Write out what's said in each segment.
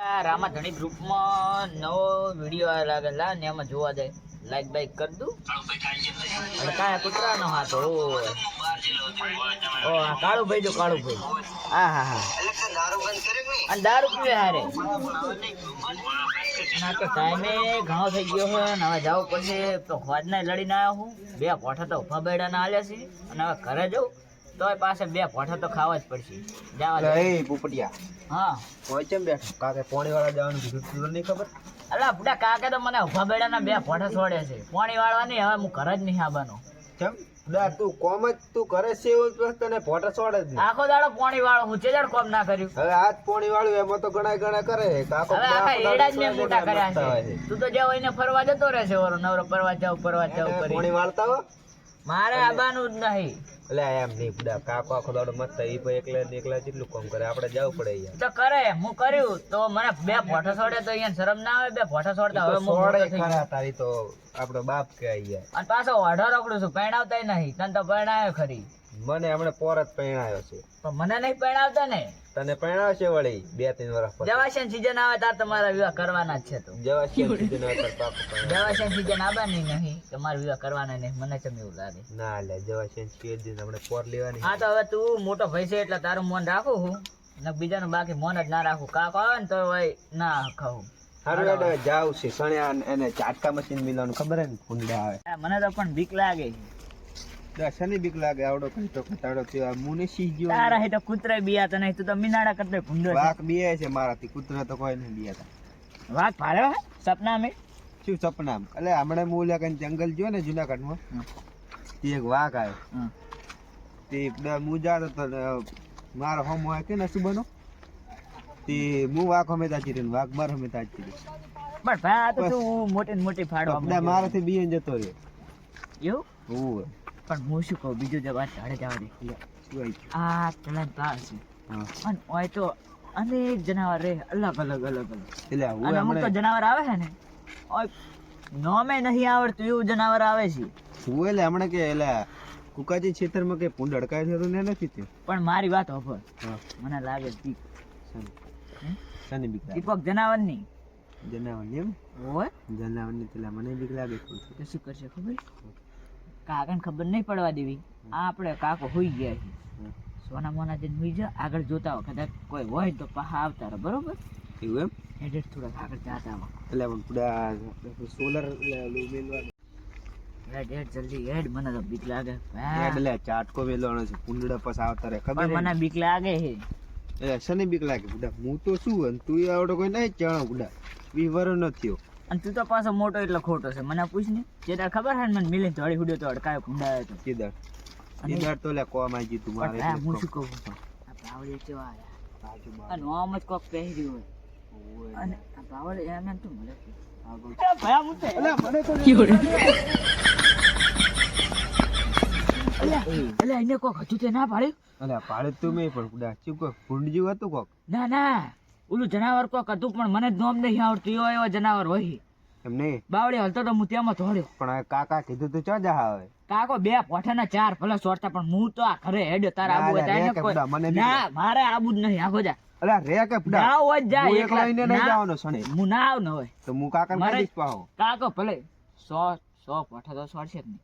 રામાધણી ગ્રુપમાં નવો વિડીયો લાગેલા ને એમાં જોવા દે લાઈક બાઈક કરી દઉં અડકાયા કૂતરાનો હાથ ઓ કાળુભાઈ જો કાળુભાઈ હા અને દારૂ પીવે હારે ના તો ટાઈમે ઘણો થઈ ગયો છે ને હવે જવું પડશે તો ખોજના લડીને આવ્યો હું બે પોઠા તો ઉભા બેડાના હાલ્યા છે અને હવે ઘરે જવું તો પાસે બે પોઠા તો ખાવા જ પડશે જવા એ પોપટિયા હા કોઈ કેમ બેઠો કાકે પોણી વાળા જવાનું કીધું તું નહીં ખબર અલા બુડા કાકે તો મને ઉભા બેડાના બે પોઠા છોડે છે પોણી વાળવાની હવે હું ઘર જ નહીં આવવાનો કેમ બુડા તું કોમ જ તું કરે છે એવું તને ફોટા છોડે જ નહીં આખો દાડો પોણી વાળો હું ચેજર કોમ ના કર્યું હવે આજ પોણી વાળું એમાં તો ઘણા કરે કાકો હવે આખા એડા જ મેં મોટા કર્યા છે તું તો જાવ એને ફરવા જતો રહેશે ઓરો નવરો ફરવા જાવ કરી પોણી વાળતા હો મારે આવવાનું જ નહીં એટલે એમ નહીં બુડા કાકો આખો દાડો મત ઈ ભાઈ એકલા જેટલું કામ કરે આપણે જવું પડે યાર તો કરે હું કર્યું તો મને બે ફોટા છોડે તો અહીંયા શરમ ના આવે બે ફોટા છોડતા હવે હું મોટો થઈ ગયો. ખરા તારી તો આપણો બાપ કે યાર અને પાછો ઓઢો રોકડું છું પરણાવતાય નહીં તને તો પરણાવ્યો ખરી મને હમણાં પોરત પરણાયો છે પણ મને નહીં પરણાવતા ને તને પરણાવ્યો છે વળી 2-3 વર્ષ પછી જવાશન સીઝન આવે તાર તમારા વિવાહ કરવાના જ છે તો જવાશી સીધું ના કર પાપો જવાશન સીઝન આવવાની નહીં તમારા વિવાહ કરવાના નહીં મને ચમ એવું લાગે ના લે જવાશી સીધું આપણે પોર લેવાની હા તો હવે તું મોટો ભાઈ છે એટલે તારું મન રાખું હું ને બીજાનું બાકી મન જ ના રાખું કાકો આવે ને તો ભાઈ ના ખાવું હારું એડે જાવ છે સણ્યા એને ચાટકા મશીન મિલવાનું ખબર હે ને કુંડા આવે મને તો પણ બીક લાગે દર્શની બીક લાગે આવડો કંટો કટાડો થયો મુને સી ગયો તારા હે તો કૂતરા બિયા તો નહીં તું તો મિનાડા કરતો ભૂંડો છે. વાઘ બીએ છે મારાથી કૂતરા તો કોઈ નહીં બીયાતા વાઘ ભાળ્યો હે સપના મેં શું સપના એટલે હમણાં હું ઓલા કઈ જંગલ જો ને જુનાગઢમાં તે એક વાઘ આવ્યો તે હું જાતો તો મારો હોમ હોય કે નસુબનો તે હું વાઘ હમે તાજી રહ્યો વાઘ માર હમે તાજી રહ્યો પણ ભાઈ આ તો તું મોટી ને મોટી ફાડવા બધા મારાથી બીએ જતો રહ્યો એવું ઓય પણ હું શું કહું બીજું જવા ઝાડે જવા દે શું આવી આ ચલન પાર છે હા અને ઓય તો અનેક જનાવર રે અલગ અલગ એટલે હું અને અમુક તો હમણાં જનાવર આવે છે ને ઓય નોમે નહીં આવડતું એવું જનાવર આવે છે હું એટલે હમણાં કે એટલે કુકાજી ખેતરમાં કે પૂંડ અડકાય છે તો ને નથી તે પણ મારી વાત હોભળ હા મને લાગે બીક શની બીક લાગે દીપક જનાવર ની જનાવરની એમ ઓય જનાવરની પેલા મને બીક લાગે થોડું તો શું કરશે ખબર કાકાને ખબર નહીં પડવા દેવી આ આપણે કાકો હોઈ ગયા છે સોના મોના જઈને હોઈ જા આગળ જોતા હો કદાચ કોઈ હોય તો પાહા આવતા રહો બરોબર એવું એમ હેડેડ થોડા આગળ જાતા હો એટલે પણ પૂરા સોલર મેલવાનું હેડ જલ્દી હેડ મને તો બીક લાગે એટલે ચાટકો મેલવાનો છે પૂંડડા પાસ આવતા રહે ખબર પણ મને બીક લાગે છે એ શની બીક લાગે બુડા હું તો શું અને તું આવડો કોઈ નહીં ચણો બુડા 20 વર્ષ નો થયો અને તું તો પાછો મોટો એટલે ખોટો છે મને પૂછ ને જે તાર ખબર છે ને મને મિલીને ધોળી હુડ્યો તો અડકાયો કુંડાયો તો કીધર તો લે કોમ આવી તું મારે પણ હું શું કહું આ બાવળી કેવા આયા અને આમ જ કોક પહેર્યું હોય અને આ બાવળી એમ એમ તો મળે ભયા મુતે મને તો એટલે એને કોક હતું તે ના પાડ્યું અલે પાડે તું મેં પણ બુડા ચૂપ કો ભૂંડ જેવું હતું કોક ના ના ઓલું જનાવર કોક હતું પણ મને જ નોમ નહીં આવડતું એવો જનાવર હોય એમ નહીં બાવળી હલતો તો હું તેમાં ધોડ્યો પણ હવે કાકા કીધું તું ચા જા હવે કાકો બે પોઠાના 4 ભલે સોરતા પણ હું તો આ ઘરે હેડ્યો તાર આબુ હોય ના, તારે રે કે કોઈ બુડા, મને બી ના મારે આબુ જ નહીં આખો જા અલે રે કે બુડા ના હોય જા હું એકલા એકલો લઈને નહીં જવાનો સણે હું ના આવ ન હોય તો હું કાકા ને મારે- કહીશ પાહો કાકો ભલે 100 પોઠા તો સોરશે જ નહીં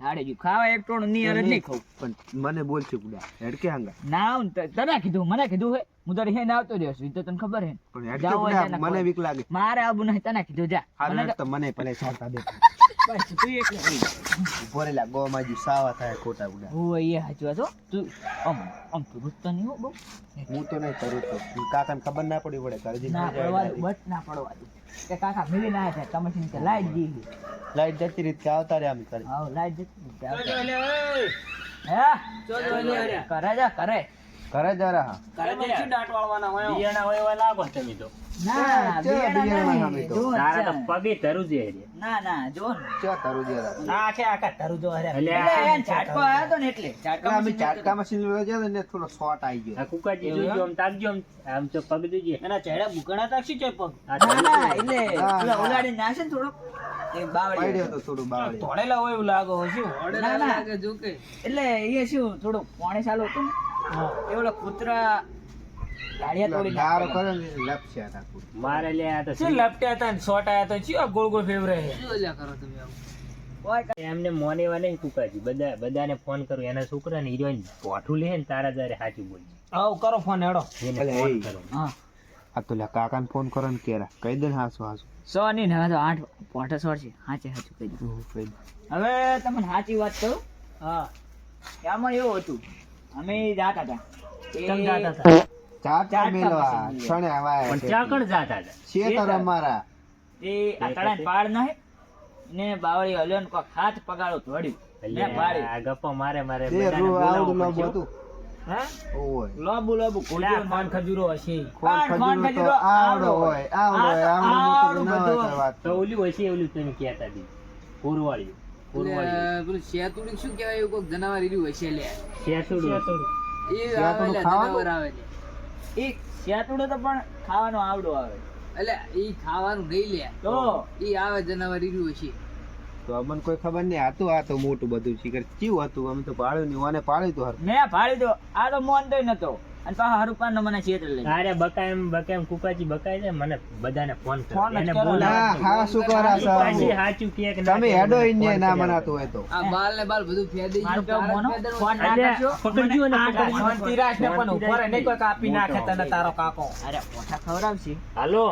તાડે જ ખાવા એક ટોણ ની અરજ નહીં ખાવ પણ મને બોલ છે બુડા હેડકે હાંગા ના આવ ને તને કીધું મને કીધું હે હું તારી હે ના આવતો રહ્યો છું ઈ તો તને ખબર હે પણ હેડકે જાઓ બુડા એને મને કોઈ. બીક લાગે મારે આબુ નહીં તને કીધું જા હારું મને હેડ તો મને ભલે છોડતા દે બસ તું એકલો ઉભો રેલા ગો માજી સાવા થાય ખોટા બુડા હું એ હાચવા છો તું આમ તું રૂસતો નહીં હો બહુ હું તો નહીં કરું તો કાકાને ખબર ના પડી પડે કરજી ના પડવા દે બસ ના પડવા દે કે કાકા મિલી ના થાય કમિશન કે લાઈટ દી લાઈટ જતી રીતે આવતા રે આમ કરી હા લાઈટ જતી હે કરે જા કરે ઘરે જરા હા બિયાણા હોય એવા લાગો તમે તો ના બિયાણા સામે તો. તારા તો પગે ધરું છે રે. ના જો ને. ચા તારું જરા ના આખા ધરું જો હરે એટલે એટલે એને ઝાટકો આવ્યો તો ને એટલે ઝાટકો અમે ચાટકા મશીન લેવા ગયા ને થોડો શોર્ટ આવી ગયો આ કુકાજી જોજો આમ તાકજો આમ તો પગ જોજે એના ચહેરા બુકણા તાક્ષી છે પગ આ ના ના એટલે હા, પેલા હા. ઉલાડી નાશે ને થોડો એ બાવળી પાડ્યો તો થોડું બાવળી ધોળેલા હોય એવું લાગો શું ના ના એટલે એ શું થોડું પાણી ચાલુ હતું ને એ ઓલા કૂતરા ગાડિયા તોડી દારો નાખેલા. કરે ને લપસ્યા હતા પૂરું. મારે લે આ તો શું લપટ્યા હતા ને સોટાયા તો ચિયો ગોળ ગોળ ફેવરે છે કોઈ કાંઈ એમને મોનેવા નહીં કુકાજી બધાને ફોન કરું એના છોકરા ને હીરો પોઠું લે ને તારા જારે સાચું બોલજે આવ કરો ફોન હેડો એને અલે ફોન એ. કરો હા આ તો લ્યા કાકાને ફોન કરો ને કેરા કહી દે ને હાસુ હાસુ. 100 ની ને હવે તો 8 પોઠા 100 છે હાચે હાચું કહી દઉં. કહી દે. હવે તમને સાચી વાત કહું હા કે આમાં એવું હતું અમે જાતા હતા કેમ જાતા હતા? ચાટ ચાટ મેલવા ખાવા સણે આવાય પણ છે. ચાકણ જાતા હતા શેતર અમારા એ આ તળાને પાડ નહીં ને બાવળી હલ્યો ને કોક હાથ પગાડો ધોડ્યું એટલે મેં પાડ્યું. આ ગપ્પા મારે તે બધાને રૂ આવડું બોલાવવું લોબુ પડશે. હતું. હા ઓય. લોબુ લોબુ ઓલા ખાન ખજૂરો હશે ખોન ખાન ખજૂરો તો ખજૂરો આવડો હોય આવડો હોય આવડો આવડું નતો ના હોય બધું. કોઈ વાત. તો ઓલું હશે ઓલું તમે કહેતા હતી કોરવાળિયું પેલું શેતુડી શું કહેવાય એવું કોઈક જનાવર રહ્યું હશે લે શેતુડું એ શેતુડું આવે લે, ખાવાનું? જનાવર આવે લે. એ શેતુડો તો પણ ખાવાનો આવડો આવે એટલે ઈ ખાવાનું નહીં લે તો ઈ આવે જનાવર રહ્યું હશે તો અમને કોઈ ખબર નહીં હતું આ તો મોટું બધું શિખર ચીવું હતું અમે તો પાડ્યું નહીં ઓને પાડ્યું તો હર મેં ભાળી દો આ તો મોનતો નતો અને પાછા હરુપાન મને છેતર લઈ તારે બકાયમ કુકાજી બકાય છે મને બધાને ફોન કરો ફોન જ એને કરો. બોલાવો. ના હા શું કરા કુકાજી સાહેબ? હાચું કહે કે ના તમે કહે, હેડો મને ઈને ફોન ના કરી મનાતું હોય તો આ બાલ ને બાલ બધું ફેદી મારું ગયું. કેવું મોનો તારા ફોન ના અલ્યા, કરશો પકડજો ને, મને આ પકડજો. શાંતિ રાખ ને પણ ઉભો રહે નહીં કોઈ કાપી નાખે તને તારો કાકો અરે પોઠા ખવડાવશે હાલો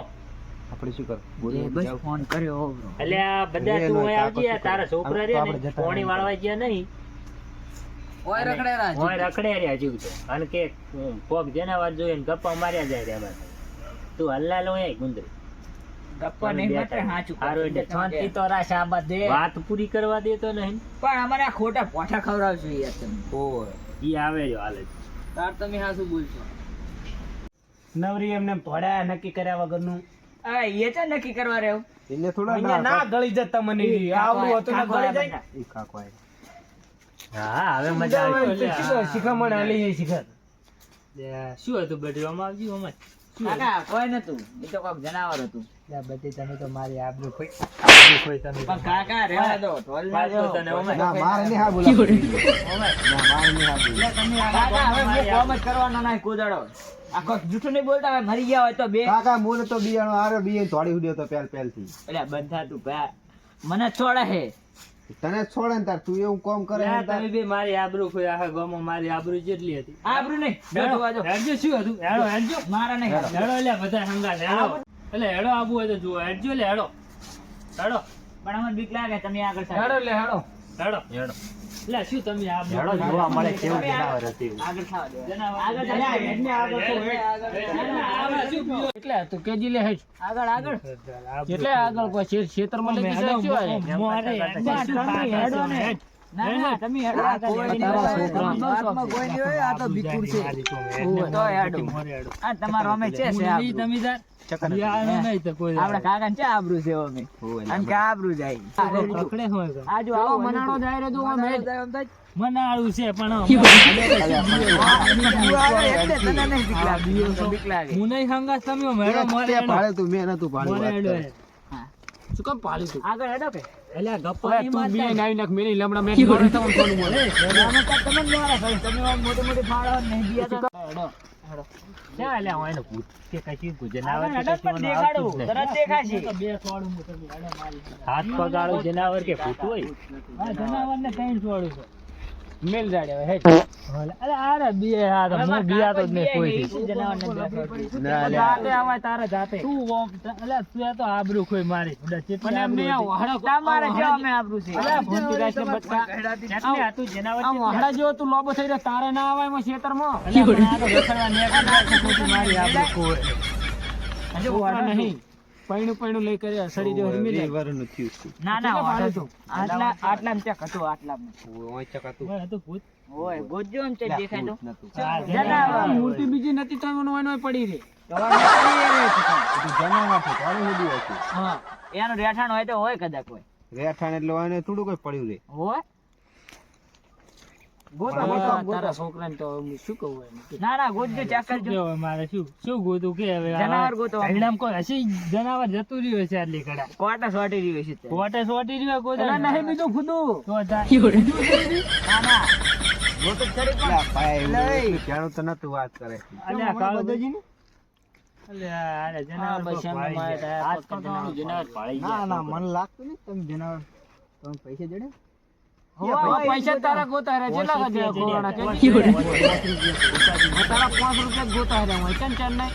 આપણે શું કર એ બસ ફોન કર્યો બરો. એટલે આ બધા એ તું નો અહીં કાકો આવજે શું તારા કરે? છોકરા આમ તો રે આપણે ને જતા પોણી વાળવા ગયા નહીં ઓય રખડે રાજ. ઓય રખડે રહ્યા જીવ તો અને કે કોક જનાવર જોઈએ ને ગપ્પા માર્યા જાય રે એમાં તું હલ્લા લો એ ગુંદરી ગપ્પા નહીં માત્ર હાચું હારું એટલે શાંતિ તો રાખ આ બધે વાત પૂરી કરવા દેતો નહીં પણ અમારે આ ખોટા પોઠા ખવડાવશો યાર તમે ઓય. ઈ આવે જો હાલે તાર તમે હા શું બોલશો નવરી એમને ભોળ્યા નક્કી કર્યા વગરનું આ એ છે નક્કી કરવા રહ્યો એને થોડા અહીંયા ના ગળી જતા મને આવડું હતું ને ગળી જાય ઈ કાકો આય. હા હવે મજા આવશે શિખામણ આલી છે શિખર શું હતું બેટી આમાં આવજી આમાં કાકા કોઈ નતું એ તો કોઈક જનાવર હતું બધી તમે તો મારી આબરૂ ખોઈ તમે પણ કાકા રહેવા દો ઢોલ ના દો. તને ઓમે. ના મારે નહીં હા બોલાવું. ના મારે નહીં હા બોલાવું. કાકા હવે મેં કોમ જ કરવાનો નહીં કૂદડો આખો જૂઠું નહીં બોલતા હવે મરી ગયા હોય તો બે કાકા મોને તો બિયાણો આરે બિયાણ થોડી ઉડ્યો તો પહેલથી. એટલે બધા તું ભા- મને છોડે હે તને જ છોડે ને તાર તું એવું કોમ કરે ને તાર. તમે બે મારી આબરૂ ખોઈ આખા ગામમાં મારી આબરૂ જેટલી હતી આબરૂ નહીં બેઠું આજો. હેડજો શું હતું હેડો હેડજો મારા નહીં હેડો એટલે બધા હંગાત હેડો એટલે હેડો આબુ હોય તો જુઓ હેડજો એટલે હેડો હેડો પણ અમને બીક લાગે તમે આગળ હેડો થાઓ. લે હેડો હેડો હેડો એટલે શું તમે આબરૂ જોવા મળે કેવું જનાવર હતું આગળ થાઓ દે. આગળ અલ્યા, થાઓ. હેડને આગળ તો હેડ. એટલે તું કેજી લે હેડ આગળ આગળ એટલે આગળ કોઈ ખેતરમાં લઈ જશે શું હોય? ના ના તમે હેડો. આ કોઈ નહીં તારા હોય. છોકરા. વાતમાં કોઈ નહીં હોય. આ તો ભીખુર છે તો હેડો. આ તમારો અમે છે આબરૂ. આપડા કાકા ને છે આબરૂ છે અમે ઓય. અને કે આબરૂ જાય આજુ આવો મનાણો જાય રે જો અમે મનાળું છે પણ તને નહીં બીક લાગે. બીક લાગે. હું નહીં હંગાત તમે તે પાડે તું મેં નતું પાડ્યું વાત કરે. શું કામ પાડી તું આગળ હેડો કે એટલે ગપ્પા ઓય, તું બી નાઈ નાખ મેલી લમડા મેં મારે તમને કોનું મળે અમે તો તમને મારા ભાઈ તમે આમ મોટી મોટી ફાળો નહીં દિયા તો હેડો હેડો ક્યાં એટલે હું એને ભૂત કે કશું ગુજનાવર આગળ હેડો પણ દેખાડું તરત દેખાશે હાથ પગાળું જનાવર કે ભૂત હોય જનાવર ને કઈ છોડું છે મેલ જાડે હવે હેડ અરે આરે બે હાથ હું બિયા તો જ નહીં કોઈ શું જનાવરને દેખાડું? ના લે. જાતે આવાય તારે જાતે તું એટલે તું તો આબરૂ ખોઈ મારી મને એમ નહીં આ વહાડા તમારે જો અમે આબરૂ છે અલ્યા, ભૂંતી રાશિ બચકા. એટલે આ તું જનાવર આમ વહાડા જેવો તું લોબો થઈ રહ્યો તારે ના આવાય એમાં ખેતરમાં મારી આબરૂ ખોઈ હજુ વહાડા નહીં પૈણું લઈ કરી સડી જેવો હરમી ઓય, જાય. એ વરનું થયું છે. ના ના કેટલા વાંધો પાડું નહીં. આટલા આટલામાં ચેક હતું આટલામાં ઓય, ચકાતું. ભૂત ઓય ગોજો એમ ચેક દેખાય તો નતું. જનાવર. મૂર્તિ બીજી નથી તો એનો એનો પડી રહી તમારે કરી એ રે છે. એ તો જનાવર છે, થોડી ઉડી હશે. હા એનું રહેઠાણ હોય તો હોય કદાચ હોય રેઠાણ એટલે એને થોડું કઈ પડ્યું રે. હોય ગોતો હવે ગોતો, ગોતો. તારા છોકરાને તો હું શું કહું એને? ના ના ગોજો ચેક કરજો કેવાય મારે શું ગોતું કે હવે જનાવર ગોતો પરિણામ કોઈ હશે જનાવર જતું રહ્યું છે આટલી કડા કોટા સોટી રહ્યું છે તે. કોટે સોટી રહ્યો કોઈ એલા નહીં બીજું ખુદું તો જા. ના ના ગોતો જ ખરી પણ. અલ્યા ભાઈ એવું લઈ. એટલું જાણું તો નતું વાત કરે અલ્યા કાળુભાઈ. અલ્યા આને જનાવર બસ કોઈ એમને પાડી મારે જાય. હાથ આજ પકડવાનું તો જનાવર પાડી ના જાય. ના મને લાગતું નહીં તમે જનાવર તમે પૈસા જડે હવે પૈસા તારા ગોતા રે કેટલા પોંચ વધ્યા રૂપિયા કોરોના જડે. કે તારા 5 રૂપિયા જ ગોતા રે હું ચન નહીં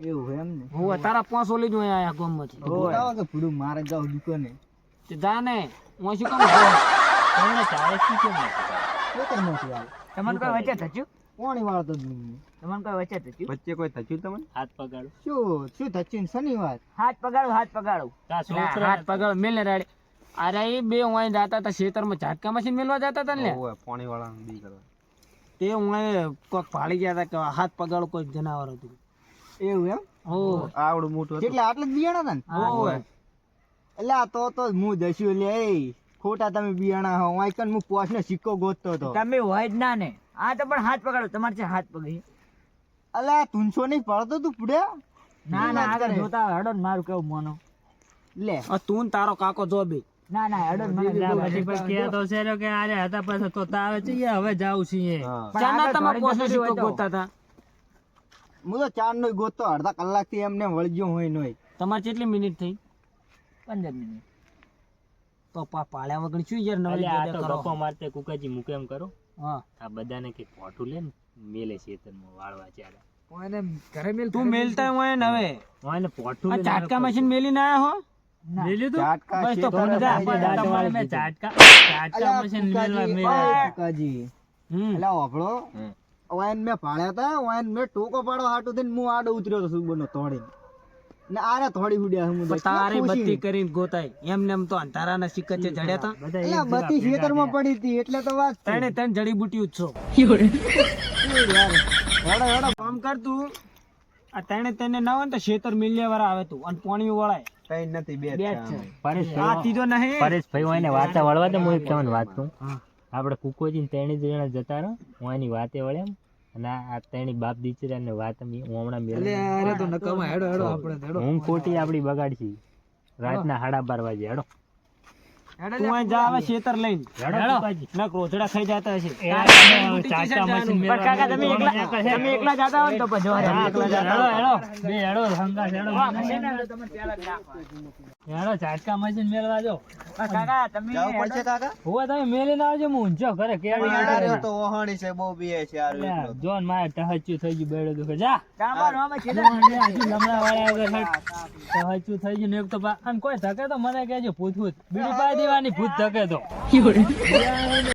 એવું એમ ને હું તારા 5 ઓલી જ હોય આયા ગામમાંથી ગોતાવો કે ભૂડું મારે જાવ દુકાને તે જા ને હું શું કામ તમને ચાલે શું કેમ ના ખબર? ખેતર માંથી આવે તમને કોઈ વચ્ચે થચ્યું? પાણી વાળતો જ નહીં તમને કોઈ વચ્ચે થચ્યું? વચ્ચે કોઈ થચ્યું તમને હાથ પગાડો. શું થચ્યું ને શનિવાર હાથ પગાડું, હાથ પગાડું. તા ના, છોકરા હાથ પગલ મેલ ને રાડે અરે એ બે હું જાતા હતા ખેતરમાં ઝાટકા મશીન મેલવા જતા હતા ને ઓવે પાણી વાળાને બી કરવા તે હું કોક ભાળી ગયા હતા કે હાથ પગાડો કોઈ જનાવર હતું એવું એમ હો આવડું મોટું હતું એટલે આટલે જ બિયાણા હતા ને ઓવે. એટલે આ તો હું જશું લે એ ખોટા તમે બિયાણા હો વાંકન હું પોસ ને સિક્કો ગોતતો હતો તમે હોય જ ના ને. આ તો પણ હાથ પગાડો. તમારે છે હાથ પગી. અલા તુનસો નહીં પડતો તું પુડે ના ના આગળ જોતા હડો ને મારું કેવું મોનો. લે આ તું ને તારો કાકો જો બે ના ના હડો ને મને ના, બહુ પછી હડો. પછી કહેતો છે રો કે આરે હતા પછી તો તાવે છે યાર, હવે જાઉં છીએ. હા પણ ચાના આગળ તમે થોડી પોસનો જતી સિક્કો હોય તો. ગોતતા હતા હું તો ચાર નો ગોતતો અડધા કલાક થી એમને વળગ્યો હોય નોય તમારે કેટલી મિનિટ થઈ 15 મિનિટ. તો પાળ્યા વગર શું યાર નવરી અલ્યા આ જોડે તો કરો ગપ્પો મારતે કુકાજી મૂકે એમ કરો. હા આ બધાને કઈક પોઠું લે ને મેલે ખેતરમાં વાળવા ચાલે. તું મેલતા હોય ને હવે હું એને પોઠું આ લઈને ઝાટકા આવ્યો મશીન મેલી ના આયા હો ના. લઈ લીધું? ચાટકા બસ તો શેતર ઘણું હતા, જા, દાંત તમારે વાળી મેં દીધી. ઝાટકા મશીન મેળવા કુકાજી, મેળવ્યા. કુકાજી હમ એટલે ઓભળો હમ. વાયન મેં પાડ્યા હતા વાયન મેં ટોકો પાડો હાટું થઈને હું આડો ઉતર્યો હતો સુબનો તોડીને ને આરે થોડી ઉડ્યા હું પણ તારી બત્તી કરીને ગોતાય એમને એમ તો અંધારાના સિક્કા છે જડ્યા હતા બધા એટલે એક બત્તી ભેગા ખેતરમાં પડી હતી એટલે તો વાત છે. તને તને જડીબુટી ઉછો યાર, હેડો હેડો કામ કર તું આ તેને ના હોય ને તો ખેતર મિલિયા વાળા આવે તું અને પાણી વળાય કઈ નથી બે જ બે જ છે છે. અમે. આ પરેશભાઈ ત્રીજો નહીં પરેશભાઈ હું એને વાતે વળવા દે, હું એક તમને વાત કહું. હા. આપણે કુકોજી ને ત્રણે જણા જતા રહો, હું એની વાતે વળે એમ. અને આ ત્રણેય બાપ દીકરા ને વાત હું હમણાં મેળવી હું ખોટી આપડી બગાડશી રાતના 12:30 વાગે. હેડો તું અહીં જા આવે ખેતર લઈને હેડો કુકાજી. ના ક્રોધડા ખાઈ જતા હશે એ આપણે ચાચા મશીન પણ કાકા તમે એકલા જતા હોય ને તો પછી જોવા હા, દે. એકલા જતા હેડો બે હેડો હંગાથ હેડો હેડો ચાટકા મશીન મેળવા જો. પણ કાકા તમે જવું પડશે કાકા હોવા તમે મેલીને આવજો, હું ઊંઝો ઘરે કેળી યાર, એ તો ઓહાણી છે બહુ બીએ છે યાર એકલો. જોન મારે ટહચ્યું થઈ ગયું બેડો દુખે જા ગામમાં અમે છે ને. લમણા વાળા વગર ટહચ્યું થઈ ગયું ને એક તો અને કોઈ ધકે તો મને કહેજો ભૂત બીડી પાઈ દેવાની ભૂત ધકે તો